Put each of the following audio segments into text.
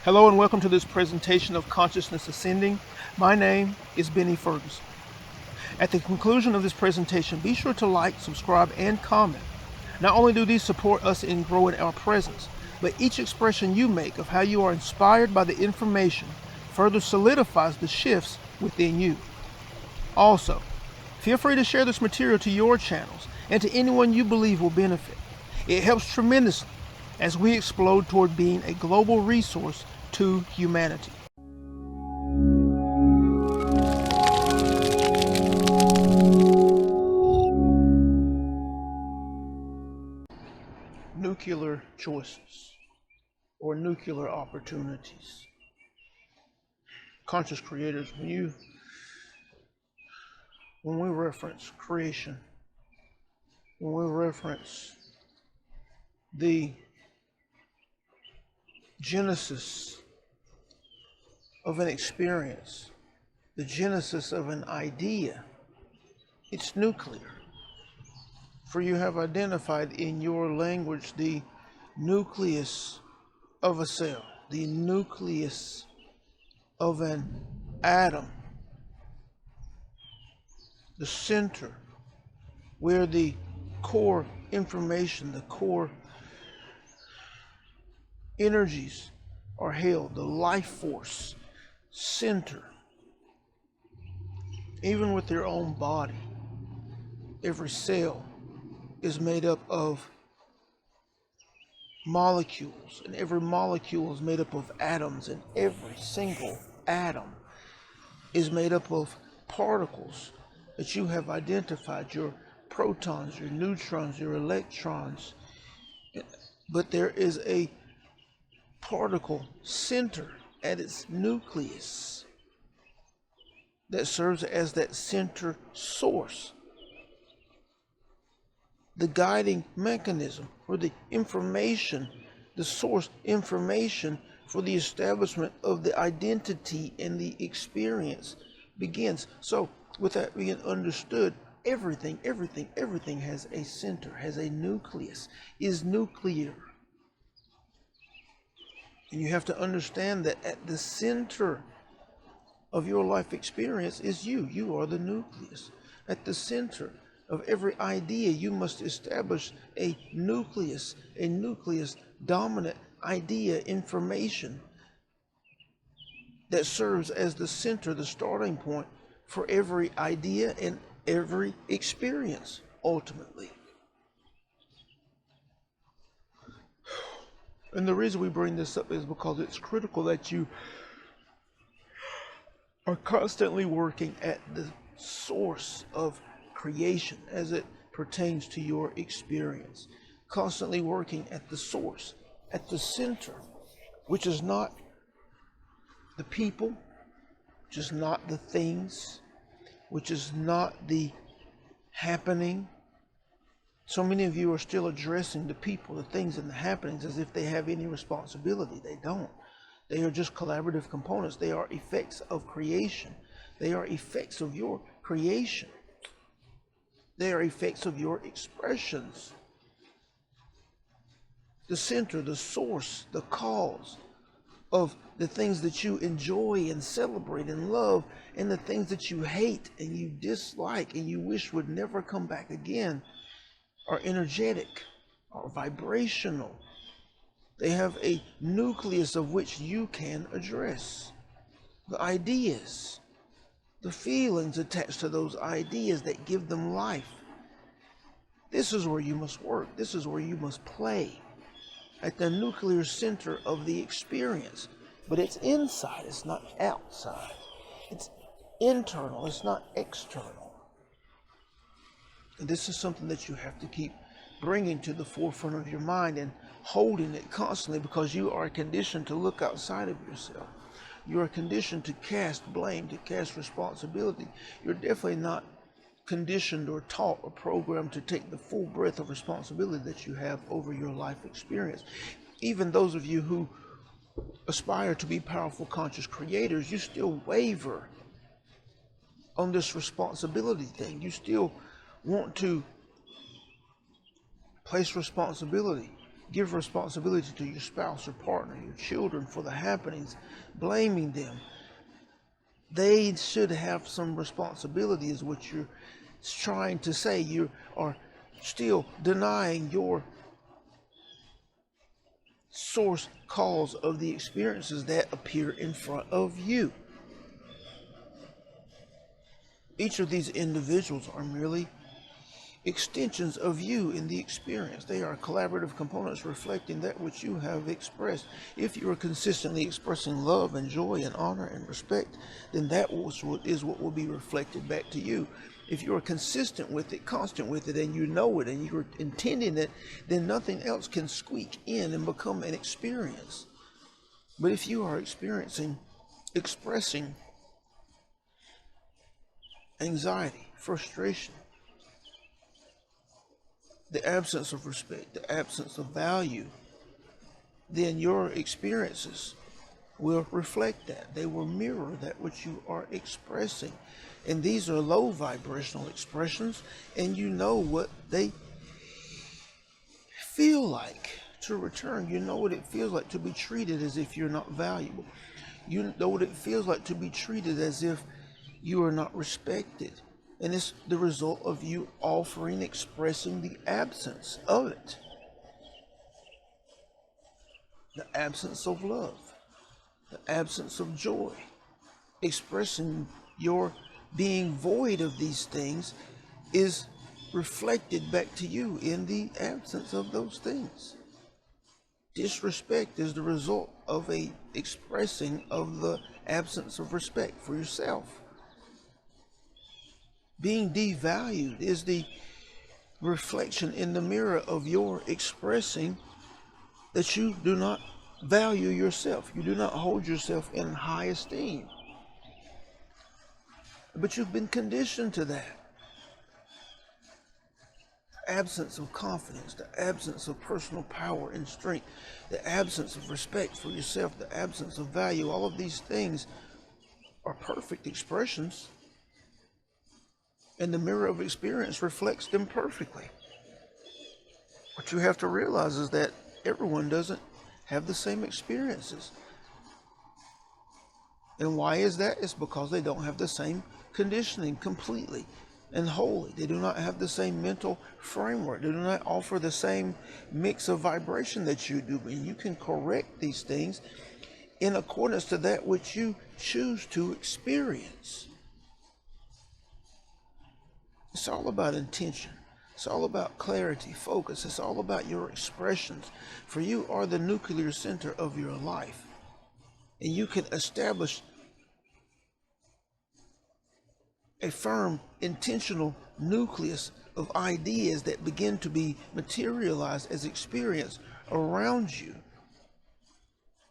Hello and welcome to this presentation of Consciousness Ascending. My name is Benny Ferguson. At the conclusion of this presentation, be sure to like, subscribe, and comment. Not only do these support us in growing our presence, but each expression you make of how you are inspired by the information further solidifies the shifts within you. Also, feel free to share this material to your channels and to anyone you believe will benefit. It helps tremendously as we explode toward being a global resource to humanity. Nuclear choices or nuclear opportunities. Conscious creators, when we reference creation, when we reference the genesis of an experience, the genesis of an idea, it's nuclear. For you have identified in your language the nucleus of a cell, the nucleus of an atom, the center where the core information, the core energies are held, the life force center. Even with their own body, every cell is made up of molecules, and every molecule is made up of atoms, and every single atom is made up of particles that you have identified, your protons, your neutrons, your electrons. But there is a particle center at its nucleus that serves as that center source, the guiding mechanism or the information, the source information for the establishment of the identity and the experience begins. So with that being understood, everything has a center, has a nucleus, is nuclear. And you have to understand that at the center of your life experience is you. You are the nucleus. At the center of every idea, you must establish a nucleus dominant idea, information that serves as the center, the starting point for every idea and every experience, ultimately. And the reason we bring this up is because it's critical that you are constantly working at the source of creation as it pertains to your experience. Constantly working at the source, at the center, which is not the people, which is not the things, which is not the happening. So many of you are still addressing the people, the things, and the happenings as if they have any responsibility. They don't. They are just collaborative components. They are effects of creation. They are effects of your creation. They are effects of your expressions. The center, the source, the cause of the things that you enjoy and celebrate and love, and the things that you hate and you dislike and you wish would never come back again, are energetic, are vibrational. They have a nucleus of which you can address. The ideas, the feelings attached to those ideas that give them life. This is where you must work. This is where you must play, at the nuclear center of the experience. But it's inside, it's not outside. It's internal, it's not external. And this is something that you have to keep bringing to the forefront of your mind and holding it constantly, because you are conditioned to look outside of yourself. You are conditioned to cast blame, to cast responsibility. You're definitely not conditioned or taught or programmed to take the full breadth of responsibility that you have over your life experience. Even those of you who aspire to be powerful conscious creators, you still waver on this responsibility thing. You still want to place responsibility. give responsibility to your spouse or partner, your children for the happenings, blaming them. They should have some responsibility is what you're trying to say. You are still denying your source cause of the experiences that appear in front of you. Each of these individuals are merely extensions of you in the experience. They are collaborative components reflecting that which you have expressed. If you are consistently expressing love and joy and honor and respect, then that is what will be reflected back to you. If you are consistent with it, constant with it, and you know it, and you're intending it, then nothing else can squeak in and become an experience. But if you are expressing anxiety, frustration, the absence of respect, the absence of value, then your experiences will reflect that. They will mirror that which you are expressing. And these are low vibrational expressions, and you know what they feel like to return. You know what it feels like to be treated as if you're not valuable. You know what it feels like to be treated as if you are not respected. And it's the result of you offering, expressing the absence of it. The absence of love. The absence of joy. Expressing your being void of these things is reflected back to you in the absence of those things. Disrespect is the result of a expressing of the absence of respect for yourself. Being devalued is the reflection in the mirror of your expressing that you do not value yourself. You do not hold yourself in high esteem. But you've been conditioned to that. The absence of confidence, the absence of personal power and strength, the absence of respect for yourself, the absence of value, all of these things are perfect expressions. And the mirror of experience reflects them perfectly. What you have to realize is that everyone doesn't have the same experiences. And why is that? It's because they don't have the same conditioning completely and wholly. They do not have the same mental framework. They do not offer the same mix of vibration that you do. And you can correct these things in accordance to that which you choose to experience. It's all about intention. It's all about clarity, focus. It's all about your expressions. For you are the nuclear center of your life. And you can establish a firm, intentional nucleus of ideas that begin to be materialized as experience around you,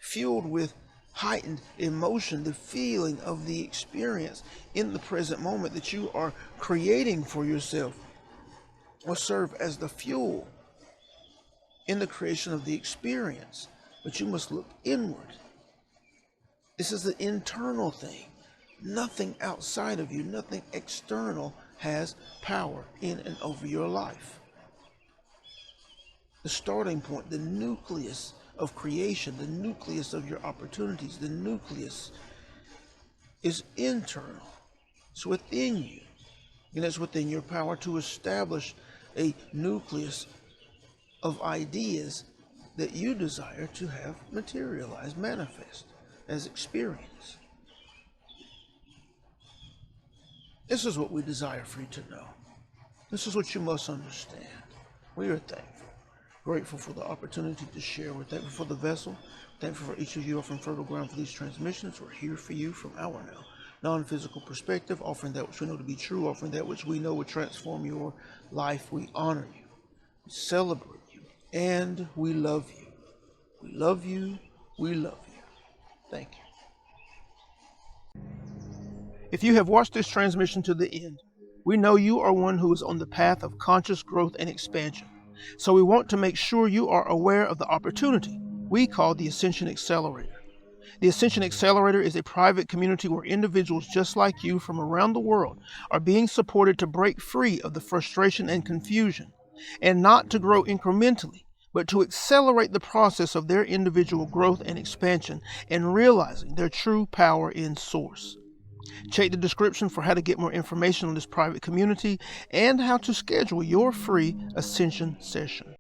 fueled with heightened emotion, the feeling of the experience in the present moment that you are creating for yourself will serve as the fuel in the creation of the experience. But you must look inward. This is an internal thing. Nothing outside of you, nothing external has power in and over your life. The starting point, the nucleus of creation, the nucleus of your opportunities, the nucleus is internal. It's within you. And it's within your power to establish a nucleus of ideas that you desire to have materialize, manifest as experience. This is what we desire for you to know. This is what you must understand. We are thankful. Grateful for the opportunity to share. We're thankful for the vessel. Thankful for each of you offering fertile ground for these transmissions. We're here for you from our now non-physical perspective, offering that which we know to be true, offering that which we know will transform your life. We honor you. We celebrate you. And we love you. We love you. We love you. Thank you. If you have watched this transmission to the end, we know you are one who is on the path of conscious growth and expansion. So we want to make sure you are aware of the opportunity we call the Ascension Accelerator. The Ascension Accelerator is a private community where individuals just like you from around the world are being supported to break free of the frustration and confusion, and not to grow incrementally, but to accelerate the process of their individual growth and expansion and realizing their true power in Source. Check the description for how to get more information on this private community and how to schedule your free Ascension session.